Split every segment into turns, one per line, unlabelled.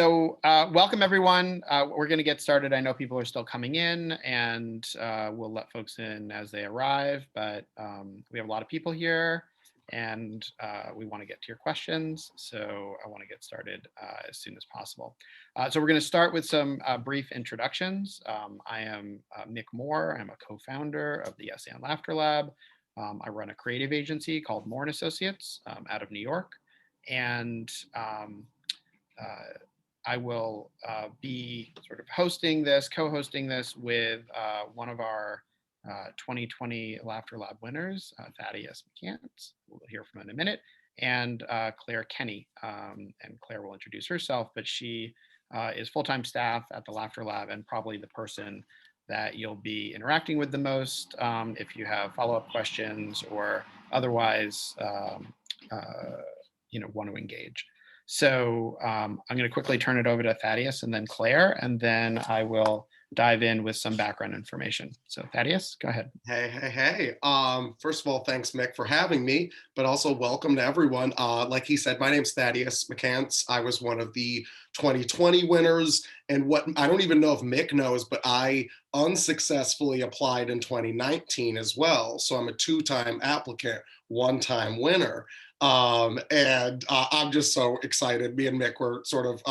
Welcome everyone. We're going to get started. I know people are still coming in, and we'll let folks in as they arrive, but we have a lot of people here, and we want to get to your questions, so I want to get started as soon as possible. So we're going to start with some brief introductions. I am Mik Moore. I'm a co-founder of the Essay and Laughter Lab. I run a creative agency called Moore & Associates out of New York, and I will be sort of hosting this, co-hosting this with one of our 2020 Laughter Lab winners, Thaddeus McCants, we'll hear from in a minute, and Clare Kenny. And Clare will introduce herself, but she is full-time staff at the Laughter Lab and probably the person that you'll be interacting with the most if you have follow-up questions or otherwise want to engage. So I'm going to quickly turn it over to Thaddeus and then Clare, and then I will dive in with some background information. So Thaddeus, go ahead.
Hey. First of all, thanks, Mik, for having me, but also welcome to everyone. Like he said, my name's Thaddeus McCants. I was one of the 2020 winners, and what I don't even know if Mik knows, but I unsuccessfully applied in 2019 as well. So I'm a two-time applicant, one-time winner. And I'm just so excited. Me and Mik were sort of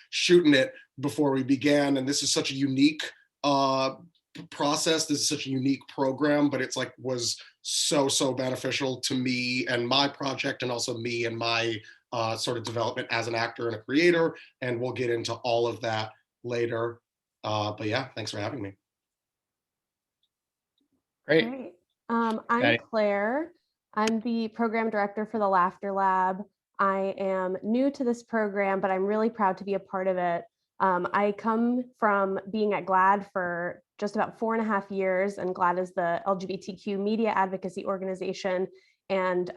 shooting it before we began, and this is such a unique process. This is such a unique program, but it's like was so beneficial to me and my project, and also me and my sort of development as an actor and a creator. And we'll get into all of that later. But yeah, thanks for having me.
Great.
I'm Clare. I'm the program director for the Laughter Lab. I am new to this program, but I'm really proud to be a part of it. I come from being at GLAAD for just about 4.5 years, and GLAAD is the LGBTQ media advocacy organization, and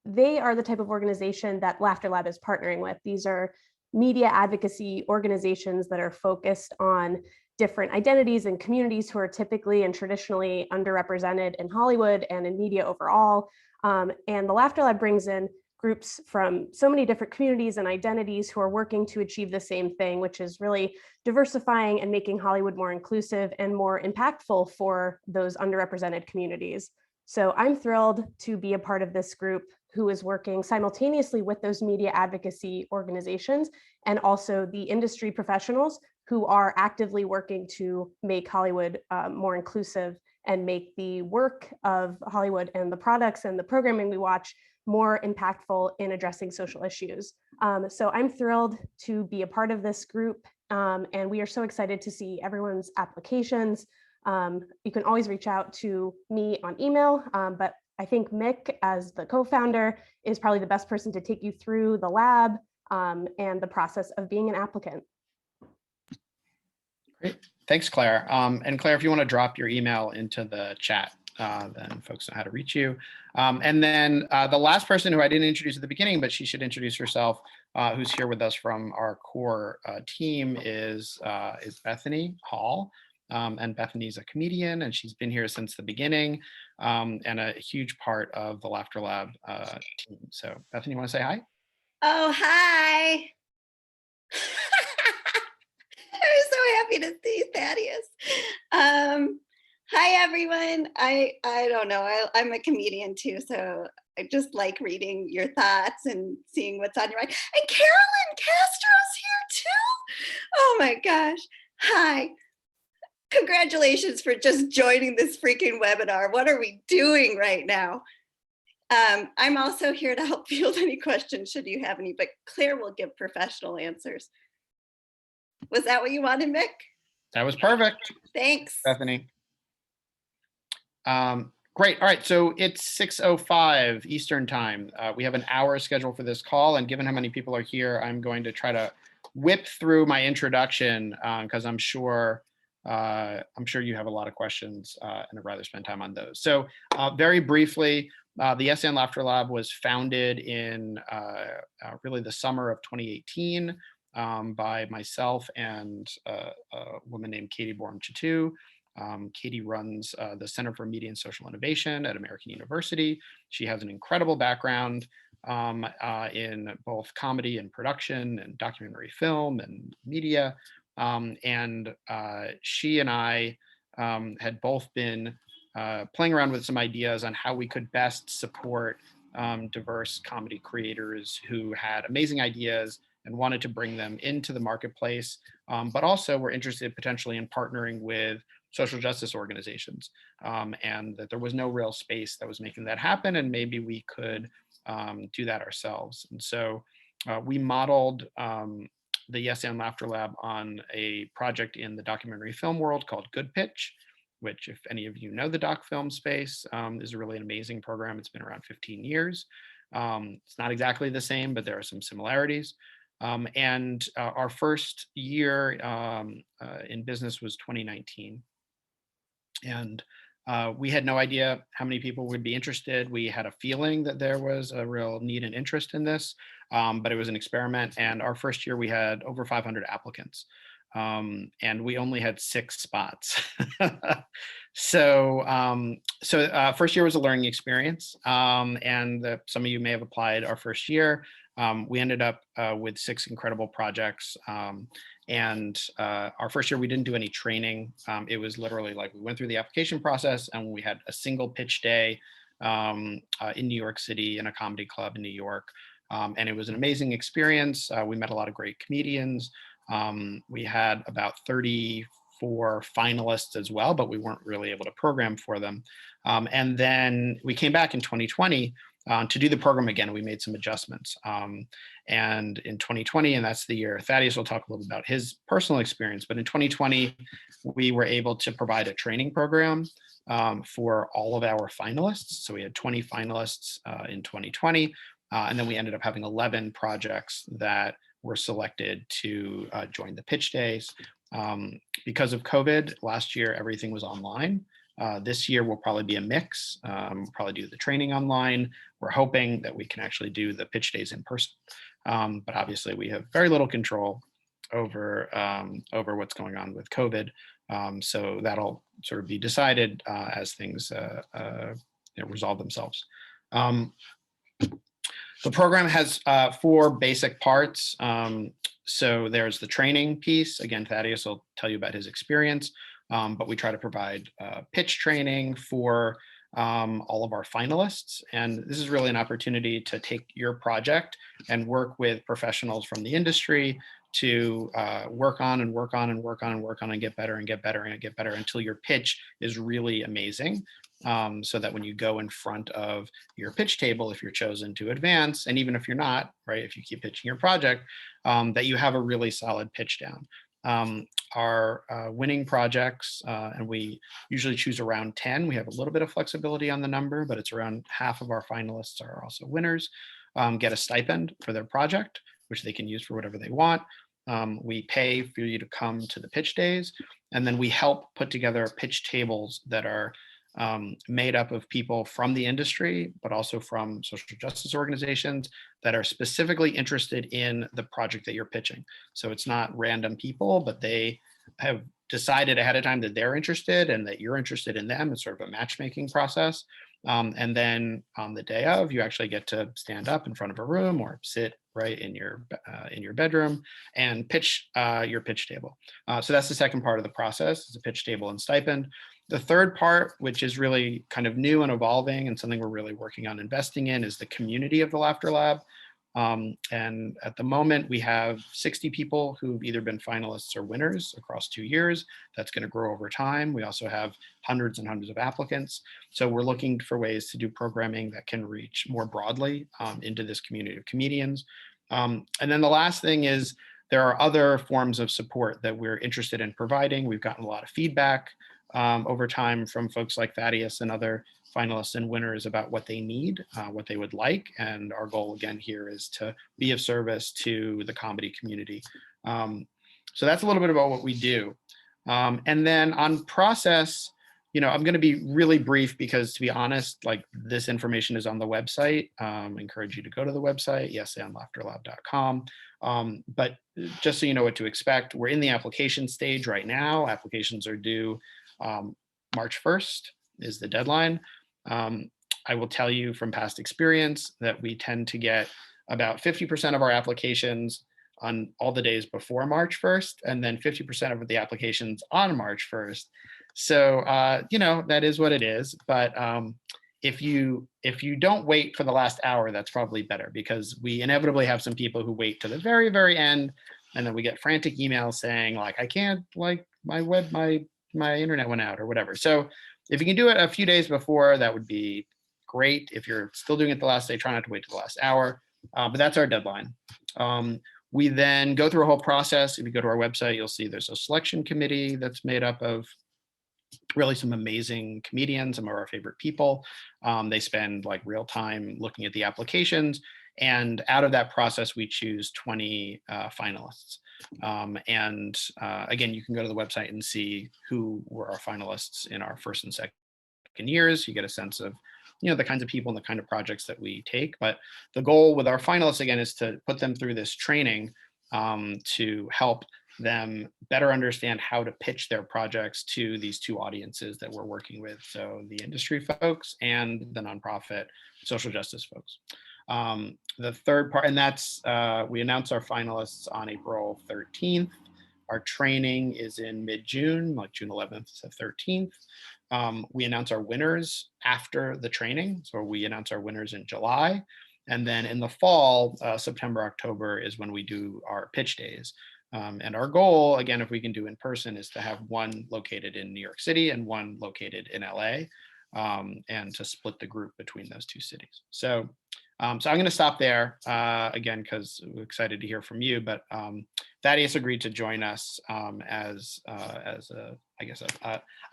they are the type of organization that Laughter Lab is partnering with. These are media advocacy organizations that are focused on different identities and communities who are typically and traditionally underrepresented in Hollywood and in media overall. And the Laughter Lab brings in groups from so many different communities and identities who are working to achieve the same thing, which is really diversifying and making Hollywood more inclusive and more impactful for those underrepresented communities. So I'm thrilled to be a part of this group who is working simultaneously with those media advocacy organizations and also the industry professionals who are actively working to make Hollywood more inclusive and make the work of Hollywood and the products and the programming we watch more impactful in addressing social issues. So I'm thrilled to be a part of this group, and we are so excited to see everyone's applications. You can always reach out to me on email, but I think Mik, as the co-founder, is probably the best person to take you through the lab and the process of being an applicant.
Great. Thanks, Clare. And Clare, if you want to drop your email into the chat, then folks know how to reach you. And then the last person who I didn't introduce at the beginning, but she should introduce herself, who's here with us from our core team is Bethany Hall. And Bethany's a comedian, and she's been here since the beginning and a huge part of the Laughter Lab team. So Bethany, you want to say hi?
Oh, hi. I'm so happy to see Thaddeus. Hi, everyone. I don't know. I'm a comedian too, so I just like reading your thoughts and seeing what's on your mind. And Carolyn Castro's here too. Oh my gosh. Hi. Congratulations for just joining this freaking webinar. What are we doing right now? I'm also here to help field any questions should you have any, but Clare will give professional answers. Was that what you wanted, Mik?
That was perfect.
Thanks,
Bethany. Great. All right. So it's 6:05 Eastern time. We have an hour scheduled for this call, and given how many people are here, I'm going to try to whip through my introduction because I'm sure you have a lot of questions and I'd rather spend time on those. So very briefly, the Essay and Laughter Lab was founded in really the summer of 2018 by myself and a woman named Katie Bourne Chatu. Katie runs the Center for Media and Social Innovation at American University. She has an incredible background in both comedy and production and documentary film and media. And she and I had both been playing around with some ideas on how we could best support diverse comedy creators who had amazing ideas and wanted to bring them into the marketplace, but also were interested potentially in partnering with social justice organizations, and that there was no real space that was making that happen, and maybe we could do that ourselves. And so we modeled the Yes and Laughter Lab on a project in the documentary film world called Good Pitch, which, if any of you know the doc film space, is really an amazing program. It's been around 15 years. It's not exactly the same, but there are some similarities. And our first year in business was 2019. And we had no idea how many people would be interested. We had a feeling that there was a real need and interest in this, but it was an experiment. And our first year, we had over 500 applicants. And we only had 6 spots. So first year was a learning experience. And some of you may have applied our first year. We ended up with 6 incredible projects. And our first year, we didn't do any training. It was literally like we went through the application process and we had a single pitch day in New York City in a comedy club in New York. And it was an amazing experience. We met a lot of great comedians. We had about 34 finalists as well, but we weren't really able to program for them. And then we came back in 2020 to do the program again. We made some adjustments. And in 2020, and that's the year Thaddeus will talk a little about his personal experience, but in 2020, we were able to provide a training program for all of our finalists. So we had 20 finalists in 2020. And then we ended up having 11 projects that were selected to join the pitch days. Because of COVID, last year, everything was online. This year will probably be a mix. We'll probably do the training online. We're hoping that we can actually do the pitch days in person. But obviously we have very little control over what's going on with COVID. So that'll sort of be decided as things resolve themselves. The program has 4 basic parts. So there's the training piece. Again, Thaddeus will tell you about his experience, but we try to provide pitch training for all of our finalists. And this is really an opportunity to take your project and work with professionals from the industry to work on and work on and work on and work on and get better and get better and get better until your pitch is really amazing. So that when you go in front of your pitch table, if you're chosen to advance, and even if you're not, right, if you keep pitching your project, that you have a really solid pitch down. Our winning projects, and we usually choose around 10. We have a little bit of flexibility on the number, but it's around half of our finalists are also winners, get a stipend for their project, which they can use for whatever they want. We pay for you to come to the pitch days, and then we help put together pitch tables that are made up of people from the industry, but also from social justice organizations that are specifically interested in the project that you're pitching. So it's not random people, but they have decided ahead of time that they're interested and that you're interested in them. It's sort of a matchmaking process. And then on the day of, you actually get to stand up in front of a room or sit right in your bedroom and pitch your pitch table. So that's the second part of the process, is a pitch table and stipend. The third part, which is really kind of new and evolving and something we're really working on investing in, is the community of the Laughter Lab. And at the moment, we have 60 people who've either been finalists or winners across 2 years. That's going to grow over time. We also have hundreds and hundreds of applicants. So we're looking for ways to do programming that can reach more broadly into this community of comedians. And then the last thing is there are other forms of support that we're interested in providing. We've gotten a lot of feedback over time from folks like Thaddeus and other finalists and winners about what they need, what they would like. And our goal again here is to be of service to the comedy community. So that's a little bit about what we do. And then on process, I'm going to be really brief because, to be honest, like, this information is on the website. I encourage you to go to the website, yesandlaughterlab.com. But just so you know what to expect, we're in the application stage right now. Applications are due March 1st is the deadline. I will tell you from past experience that we tend to get about 50% of our applications on all the days before March 1st, and then 50% of the applications on March 1st. So, that is what it is. But if you don't wait for the last hour, that's probably better, because we inevitably have some people who wait to the very, very end, and then we get frantic emails saying like, I can't, like my internet went out or whatever. So if you can do it a few days before, that would be great. If you're still doing it the last day, try not to wait to the last hour. But that's our deadline. We then go through a whole process. If you go to our website, you'll see there's a selection committee that's made up of really some amazing comedians, some of our favorite people. They spend like real time looking at the applications. And out of that process, we choose 20 finalists. Again, you can go to the website and see who were our finalists in our first and second years. You get a sense of the kinds of people and the kind of projects that we take. But the goal with our finalists, again, is to put them through this training to help them better understand how to pitch their projects to these two audiences that we're working with. So the industry folks and the nonprofit social justice folks. The third part, and that's, we announce our finalists on April 13th. Our training is in mid-June, like June 11th to 13th. We announce our winners after the training. So we announce our winners in July. And then in the fall, September, October is when we do our pitch days. And our goal, again, if we can do in person, is to have one located in New York City and one located in LA, and to split the group between those two cities. So I'm going to stop there again, because we're excited to hear from you. But Thaddeus agreed to join us as a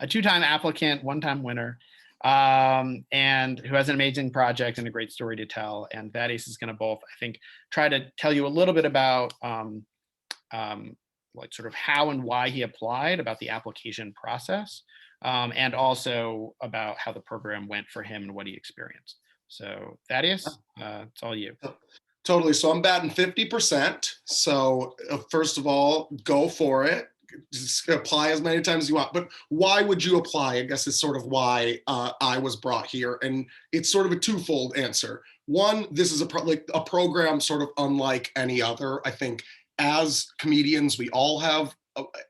two-time applicant, one-time winner, and who has an amazing project and a great story to tell. And Thaddeus is going to both, I think, try to tell you a little bit about like sort of how and why he applied, about the application process, and also about how the program went for him and what he experienced. So Thaddeus, it's all you.
Totally. So I'm batting 50%. So first of all, go for it. Just apply as many times as you want. But why would you apply? I guess is sort of why I was brought here. And it's sort of a twofold answer. One, this is a program sort of unlike any other. I think as comedians, we all have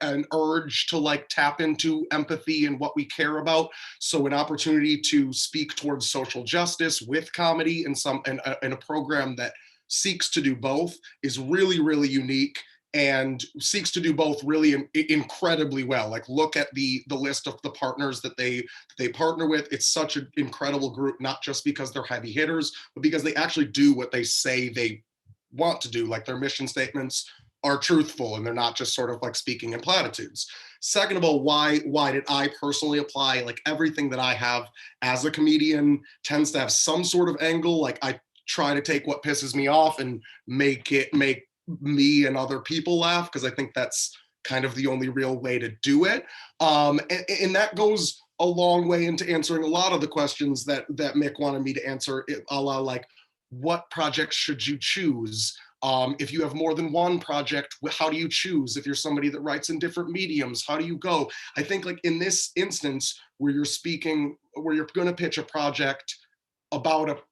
an urge to like tap into empathy and what we care about. So an opportunity to speak towards social justice with comedy and a program that seeks to do both is really, really unique, and seeks to do both really incredibly well. Like, look at the list of the partners that they partner with. It's such an incredible group, not just because they're heavy hitters, but because they actually do what they say they want to do. Like, their mission statements are truthful and they're not just sort of like speaking in platitudes. Second of all, why did I personally apply? Like, everything that I have as a comedian tends to have some sort of angle. Like, I try to take what pisses me off and make me and other people laugh, because I think that's kind of the only real way to do it. And that goes a long way into answering a lot of the questions that Mik wanted me to answer, a la like, what projects should you choose? If you have more than one project, how do you choose? If you're somebody that writes in different mediums, how do you go? I think like in this instance where you're going to pitch a project about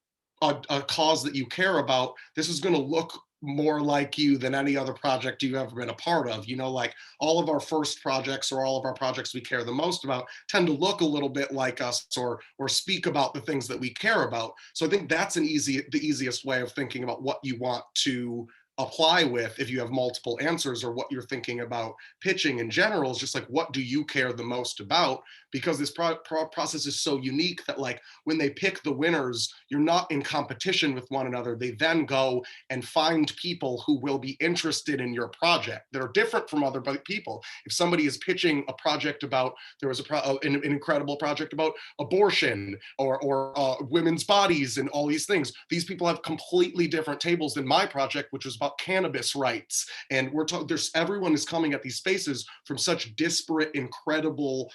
a cause that you care about, this is going to look more like you than any other project you've ever been a part of. Like, all of our first projects or all of our projects we care the most about tend to look a little bit like us, or speak about the things that we care about. So I think that's the easiest way of thinking about what you want to apply with if you have multiple answers, or what you're thinking about pitching in general, is just like, what do you care the most about? Because this process is so unique that, like, when they pick the winners, you're not in competition with one another. They then go and find people who will be interested in your project that are different from other people. If somebody is pitching a project about, there was an incredible project about abortion or women's bodies and all these things, these people have completely different tables than my project, which was about cannabis rights. And everyone is coming at these spaces from such disparate, incredible,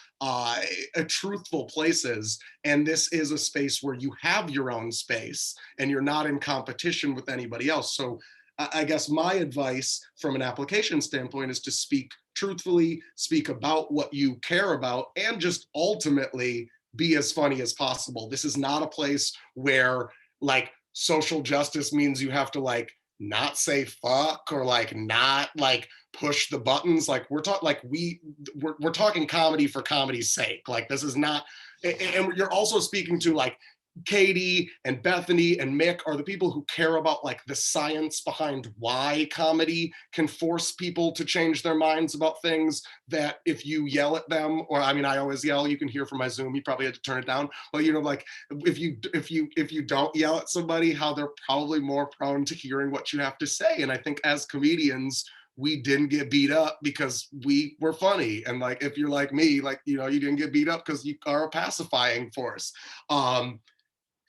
truthful places. And this is a space where you have your own space and you're not in competition with anybody else. So I guess my advice from an application standpoint is to speak truthfully, speak about what you care about, and just ultimately be as funny as possible. This is not a place where like social justice means you have to like not say fuck or like not like push the buttons. Like we're talking like we're talking comedy for comedy's sake. Like this is not, and you're also speaking to like Katie and Bethany and Mik are the people who care about like the science behind why comedy can force people to change their minds about things that if you yell at them, or I mean, I always yell, you can hear from my Zoom, you probably had to turn it down, but you know, like if you don't yell at somebody, how they're probably more prone to hearing what you have to say. And I think as comedians, we didn't get beat up because we were funny. And like, if you're like me, like, you know, you didn't get beat up because you are a pacifying force.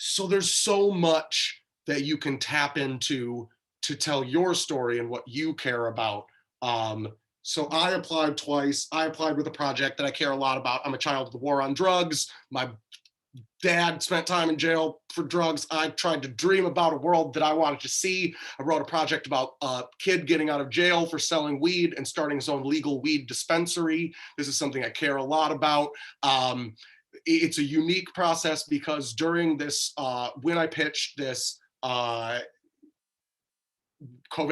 So there's so much that you can tap into to tell your story and what you care about. So I applied twice. I applied with a project that I care a lot about. I'm a child of the war on drugs. My dad spent time in jail for drugs. I tried to dream about a world that I wanted to see. I wrote a project about a kid getting out of jail for selling weed and starting his own legal weed dispensary. This is something I care a lot about. It's a unique process because during this, when I pitched this, COVID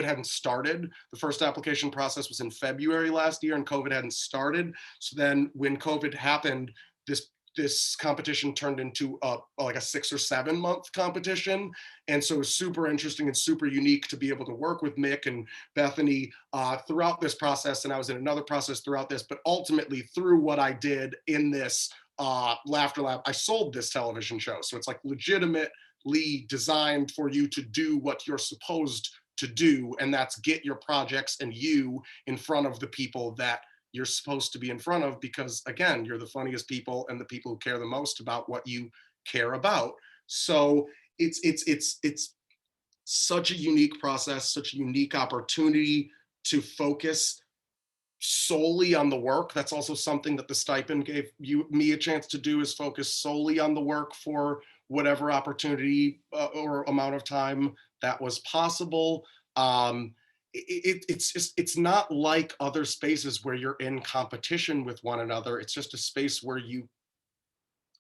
hadn't started. The first application process was in February last year and COVID hadn't started. So then when COVID happened, this competition turned into like a 6 or 7 month competition. And so it was super interesting and super unique to be able to work with Mik and Bethany throughout this process. And I was in another process throughout this, but ultimately through what I did in this Laughter Lab, I sold this television show. So it's like legitimately designed for you to do what you're supposed to do. And that's get your projects and you in front of the people that you're supposed to be in front of, because again, you're the funniest people and the people who care the most about what you care about. So it's such a unique process, such a unique opportunity to focus solely on the work. That's also something that the stipend gave me a chance to do, is focus solely on the work for whatever opportunity or amount of time that was possible. It's not like other spaces where you're in competition with one another. It's just a space where you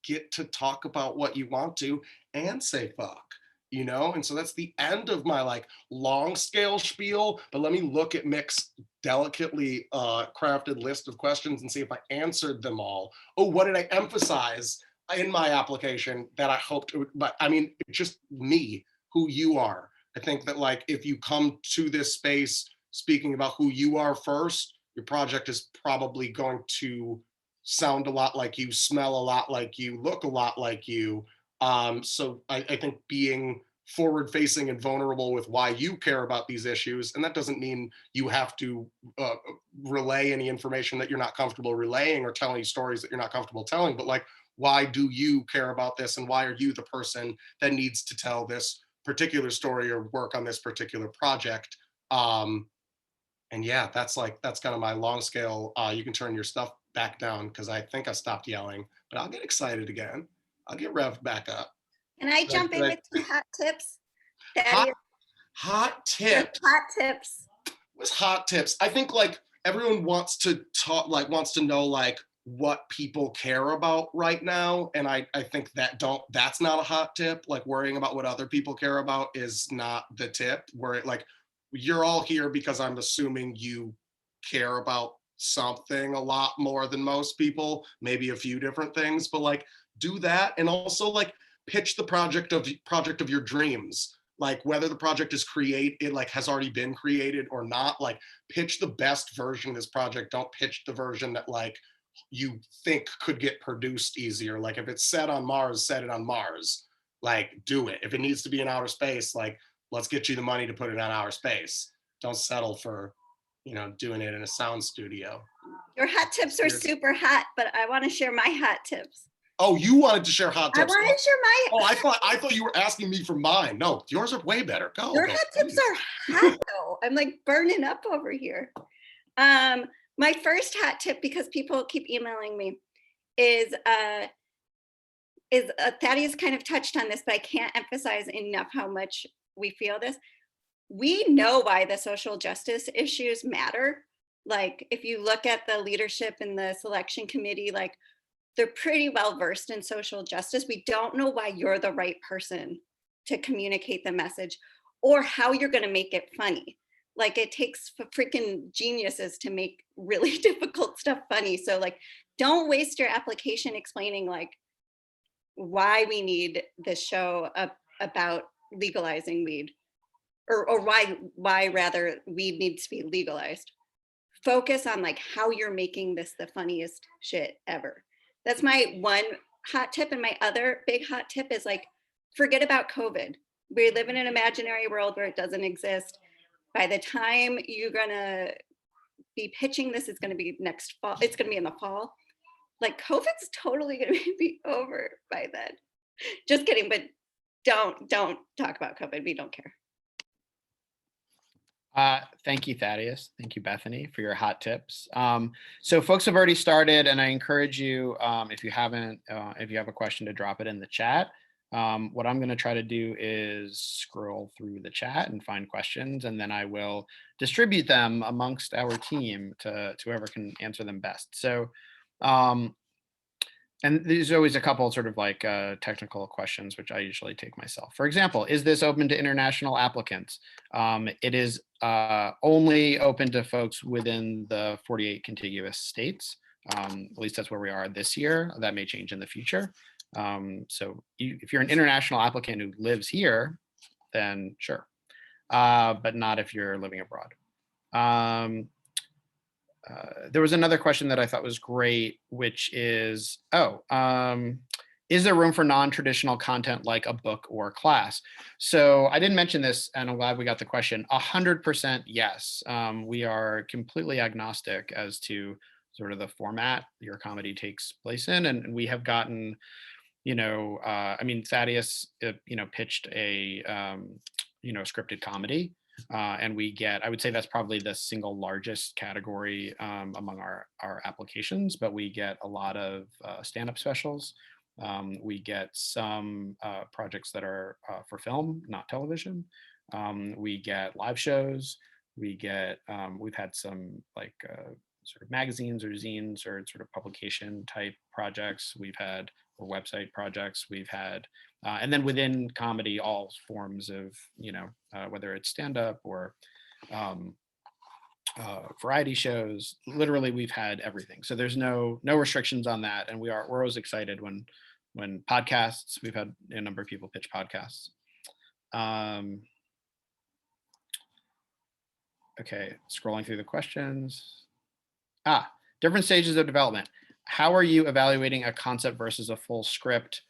get to talk about what you want to and say fuck, you know? And so that's the end of my like long scale spiel, but let me look at Mik's delicately crafted list of questions and see if I answered them all. Oh, what did I emphasize in my application that I hoped it would, but I mean, it's just me, who you are. I think that like, if you come to this space speaking about who you are first, your project is probably going to sound a lot like you, smell a lot like you, look a lot like you. So I think being forward facing and vulnerable with why you care about these issues, and that doesn't mean you have to relay any information that you're not comfortable relaying or tell any stories that you're not comfortable telling, but like, why do you care about this, and why are you the person that needs to tell this particular story or work on this particular project? And yeah, that's kind of my long scale. You can turn your stuff back down because I think I stopped yelling, but I'll get excited again. I'll get revved back up.
Can I jump in with some hot tips?
Hot tips.
Hot tips.
What's hot tips? I think like everyone wants to talk, like wants to know like what people care about right now. And I think that's not a hot tip. Like worrying about what other people care about is not the tip. Where like, you're all here because I'm assuming you care about something a lot more than most people, maybe a few different things, but like do that. And also like pitch the project of your dreams. Like whether the project is created, like has already been created or not, like pitch the best version of this project. Don't pitch the version that like you think could get produced easier. Like if it's set on Mars, set it on Mars. Like do it. If it needs to be in outer space, like let's get you the money to put it on outer space. Don't settle for, you know, doing it in a sound studio.
Your hot tips are super hot, but I want to share my hot tips.
Oh, you wanted to share hot tips.
I want to share my.
Oh, I thought you were asking me for mine. No, yours are way better. Go.
Your hot tips are hot though. I'm like burning up over here. My first hot tip, because people keep emailing me, is Thaddeus kind of touched on this, but I can't emphasize enough how much we feel this. we know why the social justice issues matter. Like if you look at the leadership in the selection committee, like they're pretty well versed in social justice. We don't know why you're the right person to communicate the message or how you're going to make it funny. Like it takes freaking geniuses to make really difficult stuff funny. So like, don't waste your application explaining like why we need this show about legalizing weed, or why rather weed needs to be legalized. Focus on like how you're making this the funniest shit ever. That's my one hot tip. And my other big hot tip is like, forget about COVID. We live in an imaginary world where it doesn't exist. By the time you're gonna be pitching this, it's gonna be next fall. It's gonna be in the fall. Like COVID's totally gonna be over by then. Just kidding, but don't talk about COVID. We don't care.
Thank you, Thaddeus. Thank you, Bethany, for your hot tips. So folks have already started, and I encourage you, if you have a question, to drop it in the chat. What I'm going to try to do is scroll through the chat and find questions, and then I will distribute them amongst our team to whoever can answer them best. So, and there's always a couple sort of like technical questions, which I usually take myself. For example, is this open to international applicants? It is only open to folks within the 48 contiguous states. At least that's where we are this year. That may change in the future. So if you're an international applicant who lives here, then sure, but not if you're living abroad. There was another question that I thought was great, which is, is there room for non-traditional content like a book or class? So I didn't mention this, and I'm glad we got the question. 100% yes. We are completely agnostic as to sort of the format your comedy takes place in, and we have gotten, I mean, Thaddeus, pitched a, scripted comedy. And we get, I would say that's probably the single largest category among our applications, but we get a lot of stand-up specials. We get some projects that are for film, not television. We get live shows. We get, we've had some like sort of magazines or zines or sort of publication type projects. We've had, or website projects. We've had, and then within comedy, all forms of, whether it's stand-up or variety shows. Literally, we've had everything. So there's no restrictions on that, and we're always excited when podcasts. We've had a number of people pitch podcasts. Okay, scrolling through the questions. Different stages of development. How are you evaluating a concept versus a full script?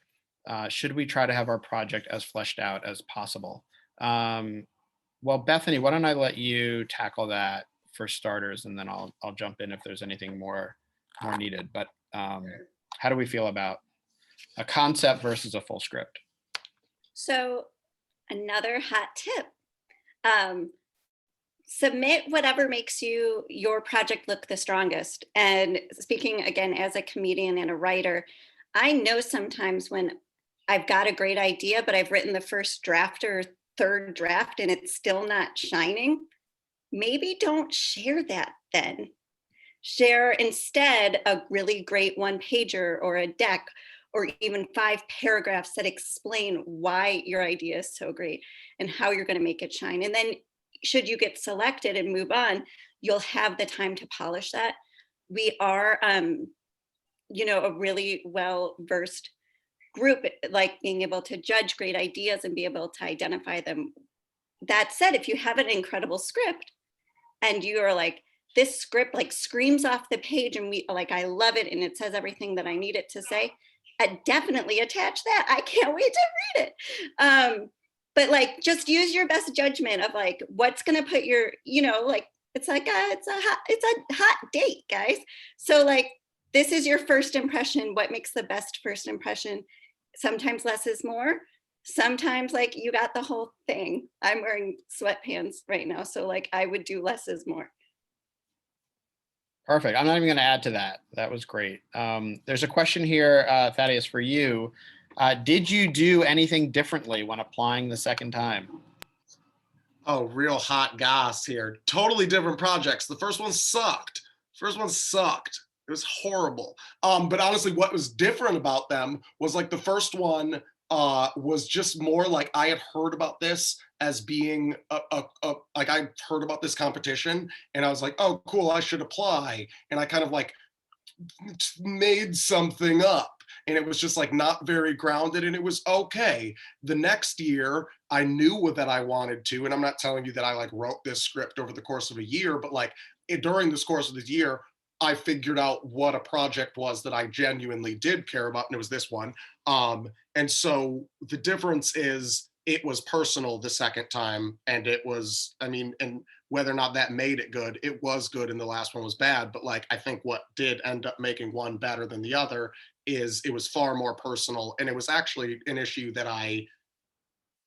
Should we try to have our project as fleshed out as possible? Well, Bethany, why don't I let you tackle that for starters, and then I'll jump in if there's anything more needed. But how do we feel about a concept versus a full script?
So another hot tip. Submit whatever makes your project look the strongest. And speaking again as a comedian and a writer, I know sometimes when I've got a great idea, but I've written the first draft or third draft and it's still not shining, maybe don't share that then. Share instead a really great one-pager or a deck or even 5 paragraphs that explain why your idea is so great and how you're going to make it shine. And then should you get selected and move on, you'll have the time to polish that. We are, a really well-versed group, like being able to judge great ideas and be able to identify them. That said, if you have an incredible script and you are like, this script like screams off the page and I love it and it says everything that I need it to say, I definitely attach that. I can't wait to read it. But like, just use your best judgment of like, what's going to put your, it's a hot date, guys. So like, this is your first impression. What makes the best first impression? Sometimes less is more. Sometimes like you got the whole thing. I'm wearing sweatpants right now. So like, I would do less is more.
Perfect. I'm not even going to add to that. That was great. There's a question here, Thaddeus, for you. Did you do anything differently when applying the second time?
Oh, real hot goss here. Totally different projects. The first one sucked. First one sucked. It was horrible. But honestly, what was different about them was like the first one was just more like I had heard about this as being like I heard about this competition and I was like, oh, cool, I should apply. And I kind of like made something up and it was just like not very grounded and it was okay. The next year I knew that I wanted to, and I'm not telling you that I like wrote this script over the course of a year, but like during this course of the year I figured out what a project was that I genuinely did care about, and it was this one. And so the difference is it was personal the second time, and it was, I mean, and whether or not that made it good, it was good and the last one was bad. But like, I think what did end up making one better than the other is it was far more personal. And it was actually an issue that I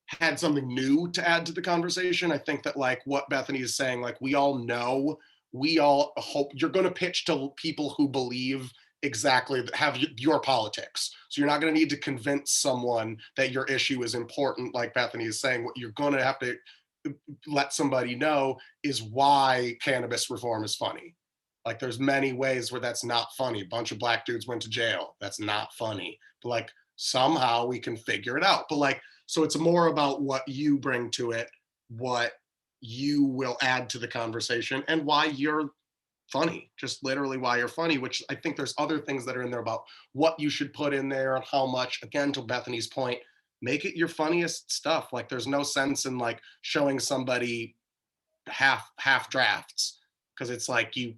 had something new to add to the conversation. I think that like what Bethany is saying, like we all know, we all hope you're going to pitch to people who believe exactly have your politics. So you're not going to need to convince someone that your issue is important. Like Bethany is saying, what you're going to have to let somebody know is why cannabis reform is funny. Like there's many ways where that's not funny. A bunch of black dudes went to jail. That's not funny. But like somehow we can figure it out. But like, so it's more about what you bring to it, what you will add to the conversation, and why you're funny, just literally why you're funny, which I think there's other things that are in there about what you should put in there and how much, again, to Bethany's point, make it your funniest stuff. Like there's no sense in like showing somebody half drafts because it's like you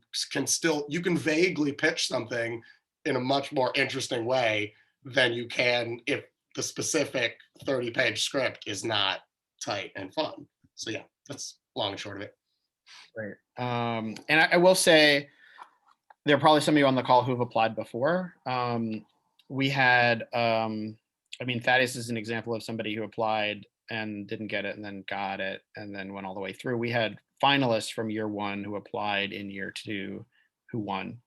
can vaguely pitch something in a much more interesting way than you can if the specific 30-page script is not tight and fun. So yeah, that's long and short of it.
Great. And I will say there are probably some of you on the call who've applied before. We had, I mean, Thaddeus is an example of somebody who applied and didn't get it and then got it and then went all the way through. We had finalists from year one who applied in year two who won.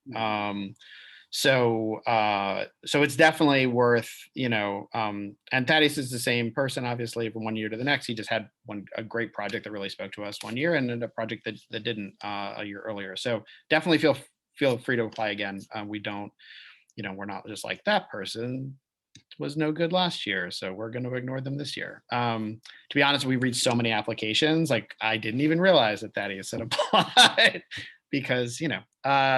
So it's definitely worth, you know, and Thaddeus is the same person, obviously, from one year to the next. He just had a great project that really spoke to us one year and then a project that didn't a year earlier. So definitely feel free to apply again. We don't, you know, we're not just like that person was no good last year, so we're going to ignore them this year. To be honest, we reached so many applications, like I didn't even realize that Thaddeus had applied because, you know,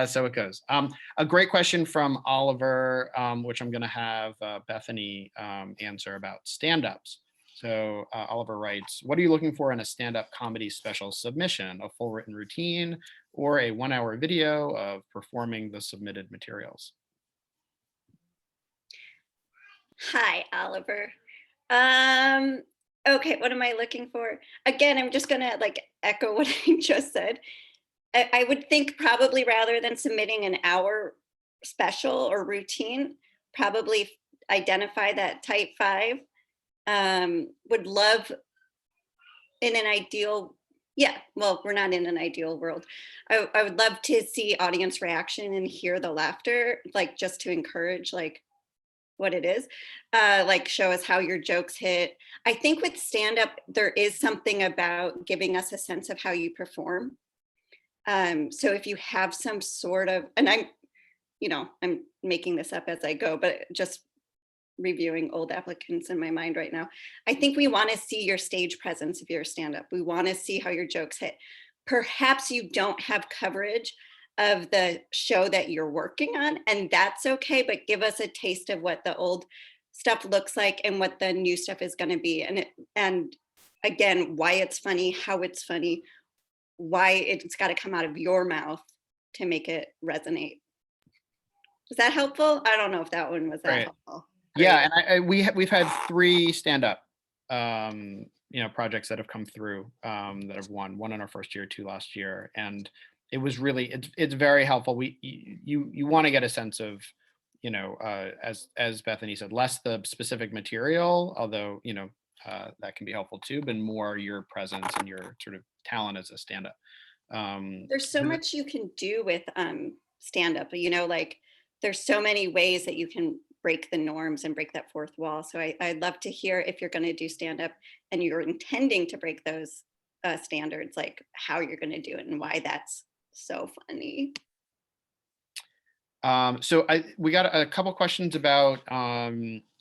so it goes. A great question from Oliver, which I'm going to have Bethany answer about stand-ups. So Oliver writes, what are you looking for in a stand-up comedy special submission? A full written routine or a 1-hour video of performing the submitted materials?
Hi, Oliver. Okay, what am I looking for? Again, I'm just gonna like echo what I just said. I would think probably rather than submitting an hour special or routine, probably identify that type 5. Would love in an ideal, yeah, well, we're not in an ideal world. I would love to see audience reaction and hear the laughter, like just to encourage like what it is, like show us how your jokes hit. I think with stand up, there is something about giving us a sense of how you perform. So if you have some sort of, and I'm making this up as I go, but just reviewing old applicants in my mind right now. I think we want to see your stage presence if you're a stand up. We want to see how your jokes hit. Perhaps you don't have coverage of the show that you're working on, and that's okay, but give us a taste of what the old stuff looks like and what the new stuff is going to be, and again, why it's funny, how it's funny, why it's got to come out of your mouth to make it resonate. Was that helpful? I don't know if that one was that helpful.
Yeah, and we've had 3 stand-up projects that have come through that have won. One in our first year, 2 last year, and it was really it's very helpful. You want to get a sense of, as Bethany said, less the specific material, although that can be helpful too, but more your presence and your sort of talent as a stand-up.
There's so much you can do with stand-up, like there's so many ways that you can break the norms and break that fourth wall. So I'd love to hear if you're going to do stand-up and you're intending to break those standards, like how you're going to do it and why that's so funny.
So we got a couple questions about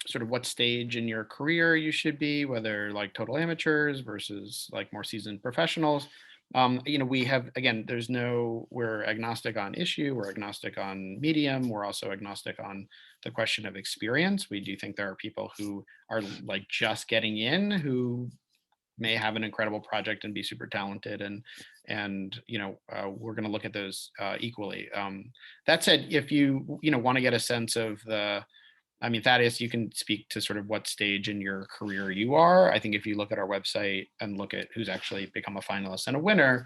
sort of what stage in your career you should be, whether like total amateurs versus like more seasoned professionals. We have, again, we're agnostic on issue, we're agnostic on medium, we're also agnostic on the question of experience. We do think there are people who are like just getting in who may have an incredible project and be super talented, and we're going to look at those equally. That said, if you want to get a sense of Thaddeus, you can speak to sort of what stage in your career you are. I think if you look at our website and look at who's actually become a finalist and a winner,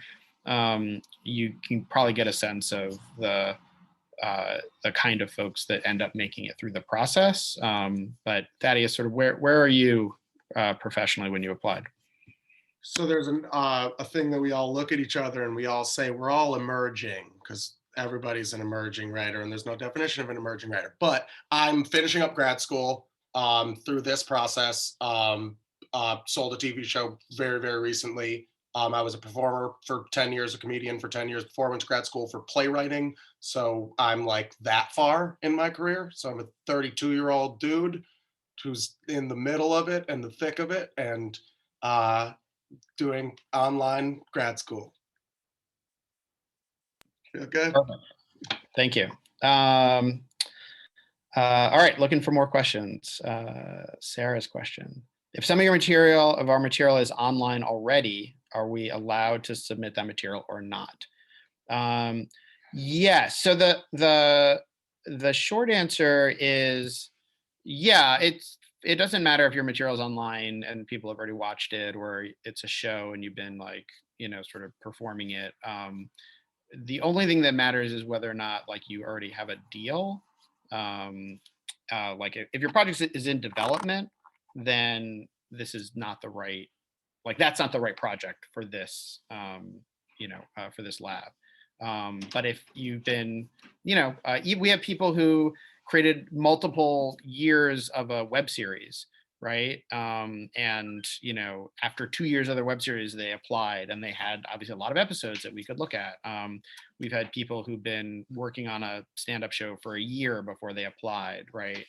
you can probably get a sense of the kind of folks that end up making it through the process. But Thaddeus, sort of where are you professionally when you applied?
So there's a thing that we all look at each other and we all say we're all emerging, because everybody's an emerging writer and there's no definition of an emerging writer. But I'm finishing up grad school through this process. Sold a TV show very, very recently. I was a performer for 10 years, a comedian for 10 years before I went to grad school for playwriting. So I'm like that far in my career. So I'm a 32-year-old dude who's in the middle of it and the thick of it, and doing online grad school. Feel good?
Perfect. Thank you. All right, looking for more questions. Sarah's question. If some of our material is online already, are we allowed to submit that material or not? Yes. So the short answer is, yeah, it doesn't matter if your material is online and people have already watched it, or it's a show and you've been like, sort of performing it. The only thing that matters is whether or not like you already have a deal. Like if your project is in development, then this is not the right, that's not the right project for this, for this lab. But if you've been, we have people who created multiple years of a web series, right? And after 2 years of their web series, they applied and they had obviously a lot of episodes that we could look at. We've had people who've been working on a stand-up show for a year before they applied, right?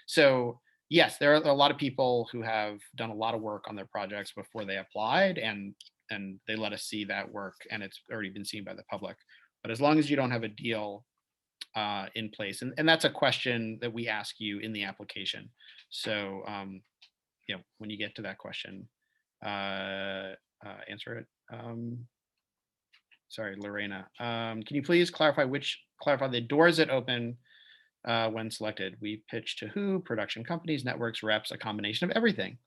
So yes, there are a lot of people who have done a lot of work on their projects before they applied, and they let us see that work and it's already been seen by the public. But as long as you don't have a deal in place, and that's a question that we ask you in the application. So when you get to that question, answer it. Sorry, Lorena. Can you please clarify the doors that open when selected? We pitch to who? Production companies, networks, reps, a combination of everything.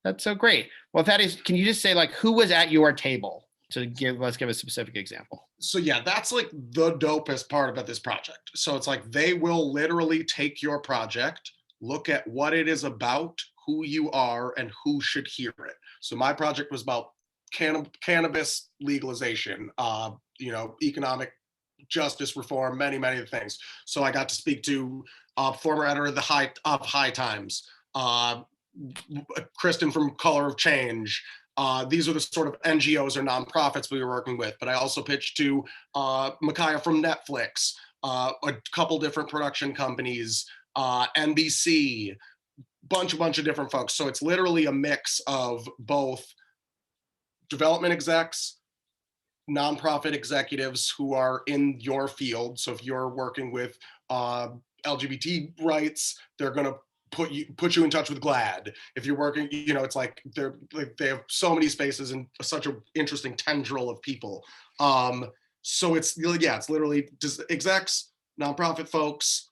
That's so great. Well, can you just say like who was at your table let's give a specific example?
So yeah, that's like the dopest part about this project. So it's like they will literally take your project, look at what it is about, who you are, and who should hear it. So my project was about cannabis legalization, economic justice reform, many, many things. So I got to speak to former editor of High Times, Kristen from Color of Change. These are the sort of NGOs or nonprofits we were working with. But I also pitched to Micaiah from Netflix, a couple different production companies, NBC, bunch of different folks. So it's literally a mix of both development execs, nonprofit executives who are in your field. So if you're working with LGBT rights, they're going to put you in touch with GLAAD. If you're working, it's like they have so many spaces and such an interesting tendril of people. So it's literally just execs, nonprofit folks.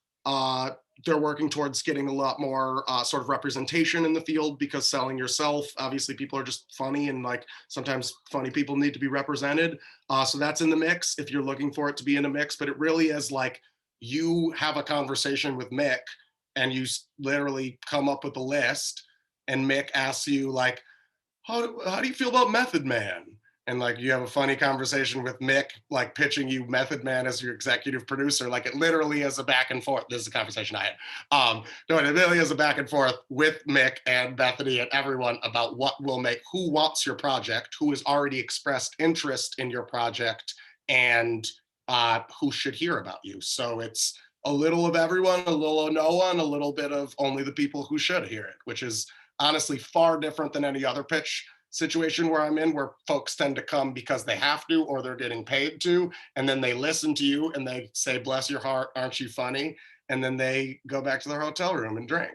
They're working towards getting a lot more sort of representation in the field, because selling yourself, obviously people are just funny, and like sometimes funny people need to be represented. So that's in the mix if you're looking for it to be in a mix. But it really is like you have a conversation with Mik and you literally come up with a list, and Mik asks you like, how do you feel about Method Man? and like you have a funny conversation with Mik, like pitching you Method Man as your executive producer, like it literally is a back and forth. This is a conversation I had. No, it really is a back and forth with Mik and Bethany and everyone about what will make, who wants your project, who has already expressed interest in your project, and who should hear about you. So it's a little of everyone, a little of no one, a little bit of only the people who should hear it, which is honestly far different than any other pitch situation where I'm in, where folks tend to come because they have to or they're getting paid to, and then they listen to you and they say, bless your heart, aren't you funny? And then they go back to their hotel room and drink.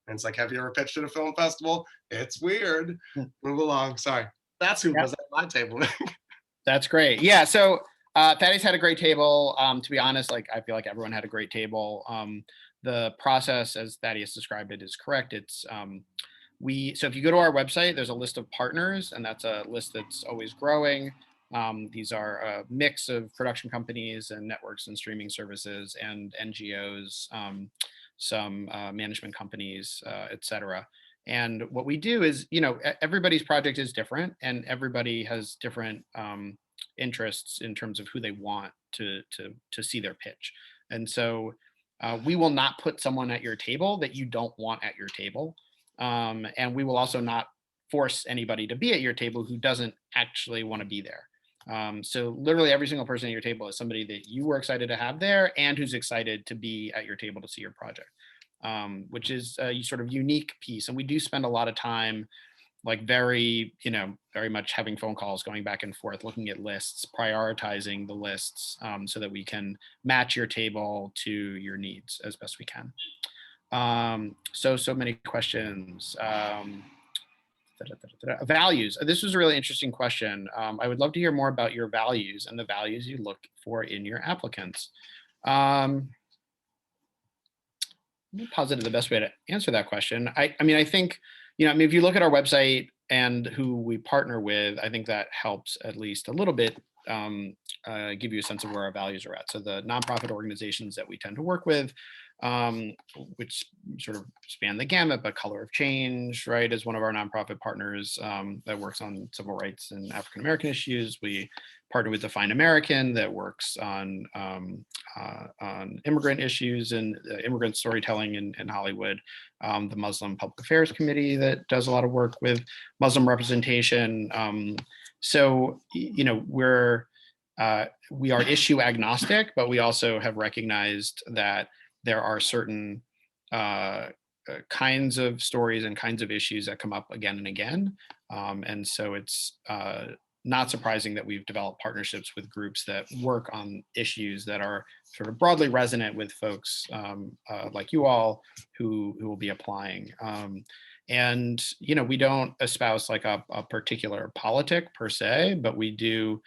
And it's like, have you ever pitched at a film festival? It's weird. Move along. Sorry. That's who was at my table.
That's great. Yeah. So Thaddeus had a great table. To be honest, like I feel like everyone had a great table. The process, as Thaddeus described it, is correct. It's so if you go to our website, there's a list of partners, and that's a list that's always growing. These are a mix of production companies and networks and streaming services and NGOs, some management companies, et cetera. And what we do is, everybody's project is different, and everybody has different interests in terms of who they want to see their pitch. And so we will not put someone at your table that you don't want at your table. And we will also not force anybody to be at your table who doesn't actually want to be there. So literally every single person at your table is somebody that you were excited to have there and who's excited to be at your table to see your project, which is a sort of unique piece. And we do spend a lot of time like very much having phone calls, going back and forth, looking at lists, prioritizing the lists so that we can match your table to your needs as best we can. So many questions. Values. This was a really interesting question. I would love to hear more about your values and the values you look for in your applicants. I'm positive the best way to answer that question. I think, if you look at our website and who we partner with, I think that helps at least a little bit give you a sense of where our values are at. So the nonprofit organizations that we tend to work with, which sort of span the gamut, but Color of Change, right, is one of our nonprofit partners that works on civil rights and African American issues. We partner with Define American that works on immigrant issues and immigrant storytelling in Hollywood. The Muslim Public Affairs Committee that does a lot of work with Muslim representation. So we are issue agnostic, but we also have recognized that there are certain kinds of stories and kinds of issues that come up again and again. And so it's not surprising that we've developed partnerships with groups that work on issues that are sort of broadly resonant with folks like you all who will be applying. And we don't espouse like a particular politic per se, but we do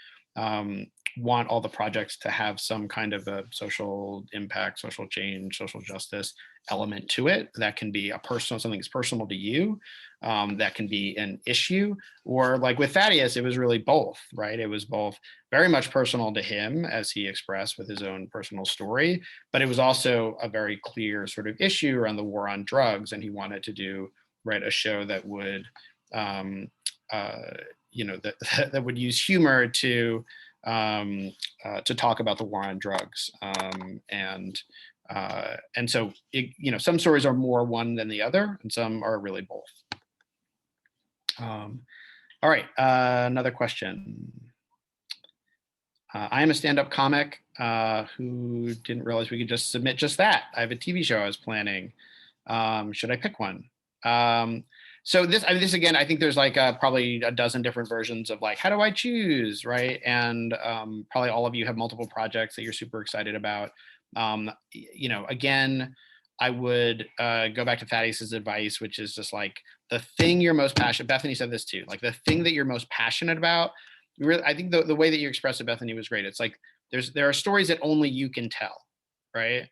want all the projects to have some kind of a social impact, social change, social justice element to it. That can be something that's personal to you. That can be an issue, or like with Thaddeus, it was really both, right? It was both very much personal to him as he expressed with his own personal story, but it was also a very clear sort of issue around the war on drugs. And he wanted to do, a show that would, that would use humor to talk about the war on drugs. And so, some stories are more one than the other, and some are really both. All right, another question. I am a stand-up comic who didn't realize we could just submit just that. I have a TV show I was planning. Should I pick one? So this again, I think there's like probably a dozen different versions of like, how do I choose, right? And probably all of you have multiple projects that you're super excited about. Again, I would go back to Thaddeus's advice, which is just like the thing you're most passionate. Bethany said this too, like the thing that you're most passionate about. Really, I think the way that you expressed it, Bethany, was great. It's like there are stories that only you can tell, right?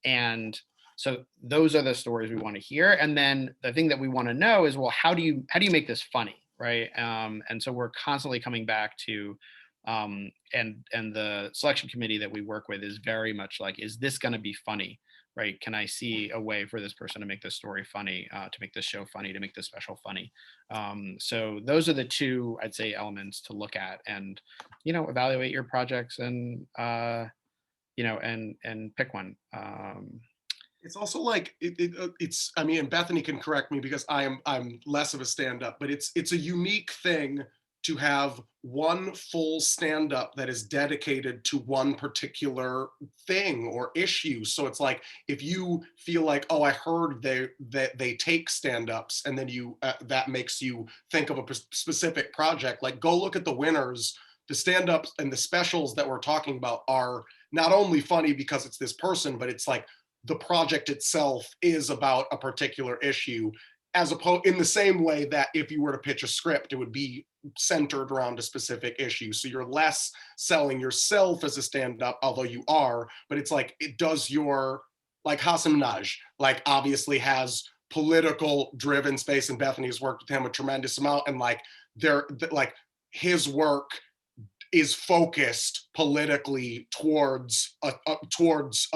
And so those are the stories we want to hear. And then the thing that we want to know is, well, how do you make this funny, right? And so we're constantly coming back to And the selection committee that we work with is very much like, is this going to be funny? Right? Can I see a way for this person to make this story funny, to make this show funny, to make this special funny? So those are the two, I'd say, elements to look at, and evaluate your projects, and and pick one.
It's also like it's. I mean, and Bethany can correct me because I'm less of a stand-up, but it's a unique thing to have one full stand-up that is dedicated to one particular thing or issue. So it's like, if you feel like, oh, I heard that they take stand-ups, and then you that makes you think of a specific project, like go look at the winners. The stand-ups and the specials that we're talking about are not only funny because it's this person, but it's like the project itself is about a particular issue, as opposed in the same way that if you were to pitch a script, it would be centered around a specific issue. So you're less selling yourself as a stand-up, although you are, but it's like, it does your, like Hasan Minhaj, like obviously has political driven space, and Bethany's worked with him a tremendous amount. And like like his work is focused politically towards a